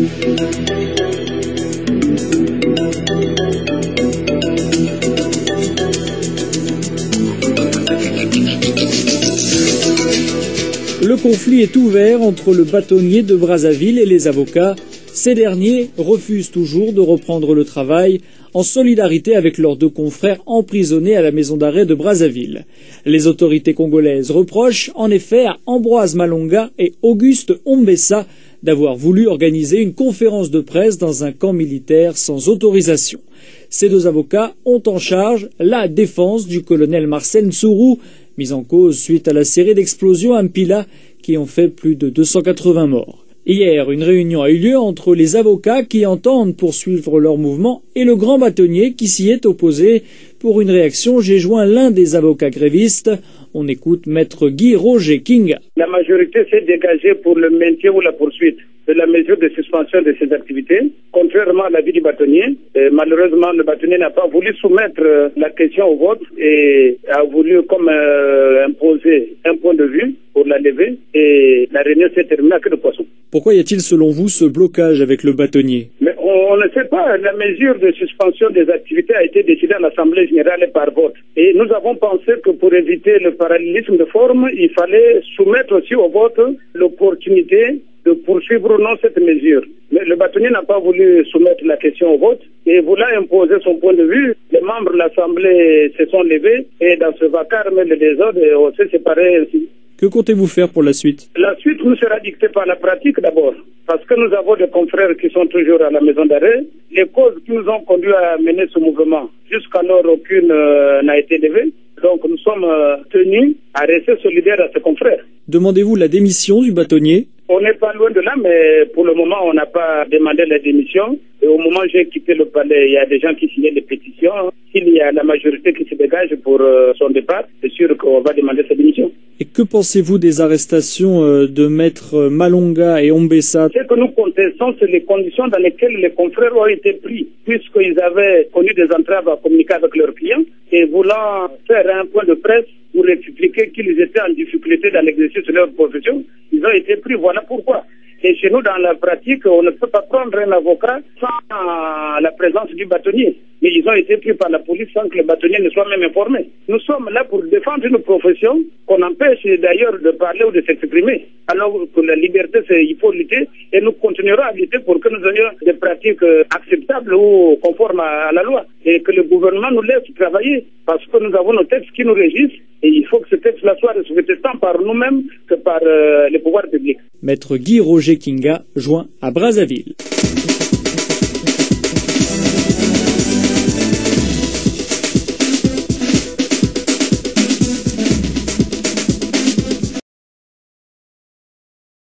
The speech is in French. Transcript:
Le conflit est ouvert entre le bâtonnier de Brazzaville et les avocats. Ces derniers refusent toujours de reprendre le travail en solidarité avec leurs deux confrères emprisonnés à la maison d'arrêt de Brazzaville. Les autorités congolaises reprochent en effet à Ambroise Malonga et Auguste Ombessa d'avoir voulu organiser une conférence de presse dans un camp militaire sans autorisation. Ces deux avocats ont en charge la défense du colonel Marcel Nsourou, mis en cause suite à la série d'explosions à Mpila qui ont fait plus de 280 morts. Hier, une réunion a eu lieu entre les avocats qui entendent poursuivre leur mouvement et le grand bâtonnier qui s'y est opposé. Pour une réaction, j'ai joint l'un des avocats grévistes. On écoute Maître Guy Roger Kinga. La majorité s'est dégagée pour le maintien ou la poursuite de la mesure de suspension de ces activités, contrairement à l'avis du bâtonnier. Malheureusement, le bâtonnier n'a pas voulu soumettre la question au vote et a voulu imposer un point de vue pour la lever et la réunion s'est terminée à queue de poisson. Pourquoi y a-t-il selon vous ce blocage avec le bâtonnier? Mais on ne sait pas. La mesure de suspension des activités a été décidée à l'Assemblée générale et par vote. Et nous avons pensé que pour éviter le parallélisme de forme, il fallait soumettre aussi au vote l'opportunité de poursuivre ou non cette mesure. Mais le bâtonnier n'a pas voulu soumettre la question au vote et voulant imposer son point de vue, les membres de l'Assemblée se sont levés et dans ce vacarme de désordre, on s'est séparés ainsi. Que comptez-vous faire pour la suite? La suite nous sera dictée par la pratique d'abord, parce que nous avons des confrères qui sont toujours à la maison d'arrêt. Les causes qui nous ont conduits à mener ce mouvement, jusqu'alors aucune n'a été levée. Donc nous sommes tenus à rester solidaires à ces confrères. Demandez-vous la démission du bâtonnier? On n'est pas loin de là, mais pour le moment, on n'a pas demandé la démission. Et au moment où j'ai quitté le palais, il y a des gens qui signaient des pétitions. S'il y a la majorité qui se dégage pour son départ, c'est sûr qu'on va demander sa démission. Et que pensez-vous des arrestations de maîtres Malonga et Ombessa? Ce que nous contestons, c'est les conditions dans lesquelles les confrères ont été pris, puisqu'ils avaient connu des entraves à communiquer avec leurs clients et voulant faire un point de presse pour expliquer qu'ils étaient en difficulté dans l'exercice de leur profession, ils ont été pris. Voilà pourquoi. Et chez nous, dans la pratique, on ne peut pas prendre un avocat sans la présence du bâtonnier. Mais ils ont été pris par la police sans que le bâtonnier ne soit même informé. Nous sommes là pour défendre une profession qu'on empêche d'ailleurs de parler ou de s'exprimer. Alors que la liberté, il faut lutter et nous continuerons à lutter pour que nous ayons des pratiques acceptables ou conformes à la loi. Et que le gouvernement nous laisse travailler parce que nous avons nos textes qui nous régissent et il faut que ce texte-là soit respecté tant par nous-mêmes que par les pouvoirs publics. Maître Guy Roger Kinga, joint à Brazzaville.